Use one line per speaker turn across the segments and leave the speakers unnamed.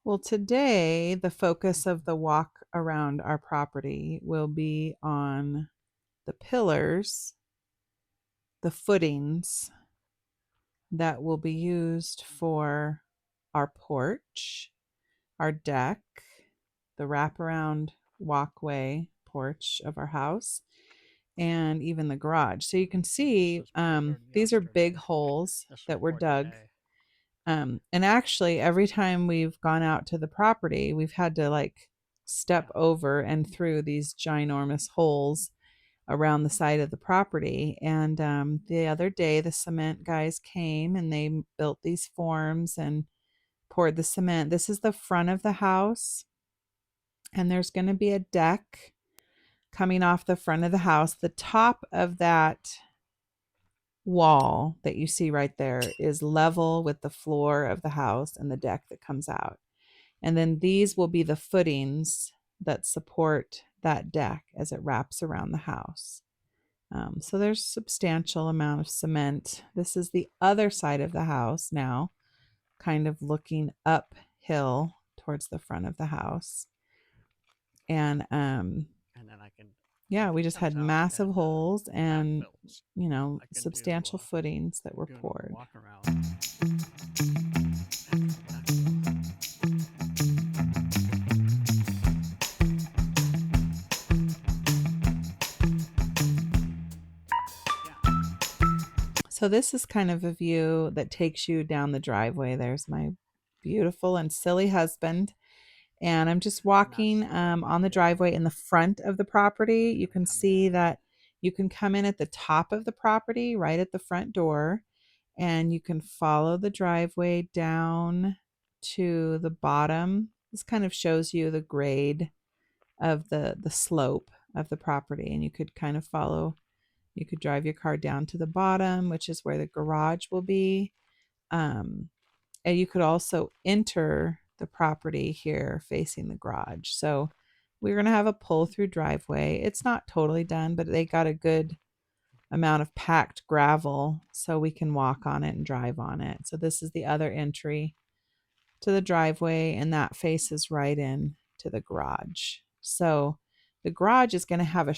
Well, today the focus of the walk around our property will be on the pillars, the footings that will be used for our porch, our deck, the wraparound walkway porch of our house, and even the garage. So you can see these are big holes that were dug. And actually, every time we've gone out to the property, we've had to like step over and through these ginormous holes around the side of the property. And the other day, the cement guys came and they built these forms and poured the cement. This is the front of the house, and there's going to be a deck coming off the front of the house. The top of that wall that you see right there is level with the floor of the house and the deck that comes out. And then these will be the footings that support that deck as it wraps around the house. So there's a substantial amount of cement. This is the other side of the house now, kind of looking uphill towards the front of the house. And
then I can
yeah, we just had massive holes and substantial footings that were poured.
Walk around.
So this is kind of a view that takes you down the driveway. There's my beautiful and silly husband. And I'm just walking on the driveway in the front of the property. You can see that you can come in at the top of the property, right at the front door, and you can follow the driveway down to the bottom. This kind of shows you the grade of the slope of the property, and you could kind of follow. You could drive your car down to the bottom, which is where the garage will be. And you could also enter the property here facing the garage. So we're going to have a pull through driveway. It's not totally done, but they got a good amount of packed gravel so we can walk on it and drive on it. So this is the other entry to the driveway, and that faces right in to the garage. So the garage is going to have a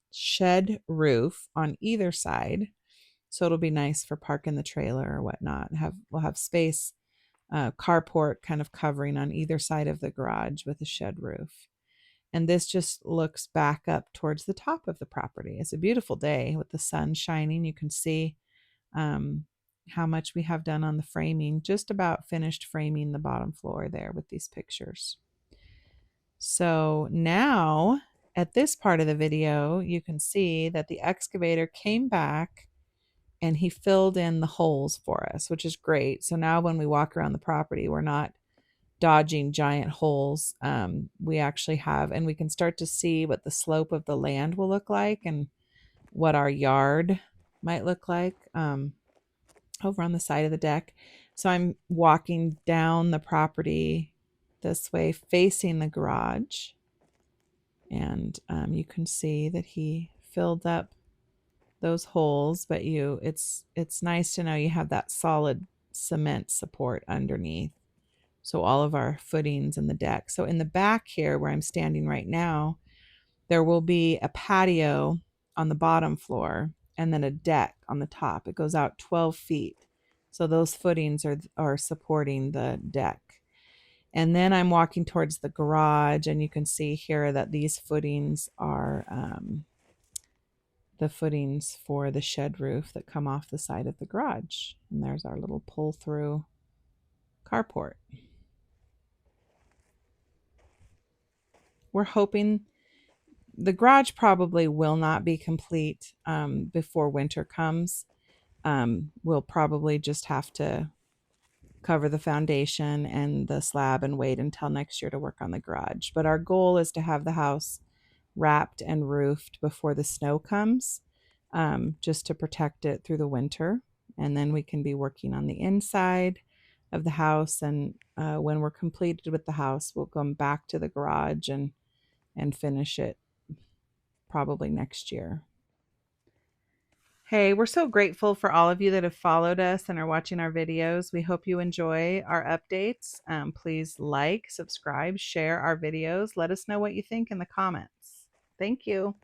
shed roof on either side. So it'll be nice for parking the trailer or whatnot. We'll have space, carport kind of covering on either side of the garage with a shed roof. And this just looks back up towards the top of the property. It's a beautiful day with the sun shining. You can see how much we have done on the framing, just about finished framing the bottom floor there with these pictures. So now at this part of the video, you can see that the excavator came back and he filled in the holes for us, which is great. So now when we walk around the property, we're not dodging giant holes. We actually have, and we can start to see what the slope of the land will look like and what our yard might look like over on the side of the deck. So I'm walking down the property this way facing the garage, and you can see that he filled up those holes, but it's nice to know you have that solid cement support underneath. So all of our footings in the deck. So in the back here where I'm standing right now, there will be a patio on the bottom floor and then a deck on the top. It goes out 12 feet. So those footings are supporting the deck. And then I'm walking towards the garage, and you can see here that these footings are the footings for the shed roof that come off the side of the garage. And there's our little pull through carport. We're hoping the garage probably will not be complete before winter comes. We'll probably just have to cover the foundation and the slab and wait until next year to work on the garage. But our goal is to have the house wrapped and roofed before the snow comes, just to protect it through the winter. And then we can be working on the inside of the house. And when we're completed with the house, we'll come back to the garage and finish it probably next year. Hey, we're so grateful for all of you that have followed us and are watching our videos. We hope you enjoy our updates. Please like, subscribe, share our videos. Let us know what you think in the comments. Thank you.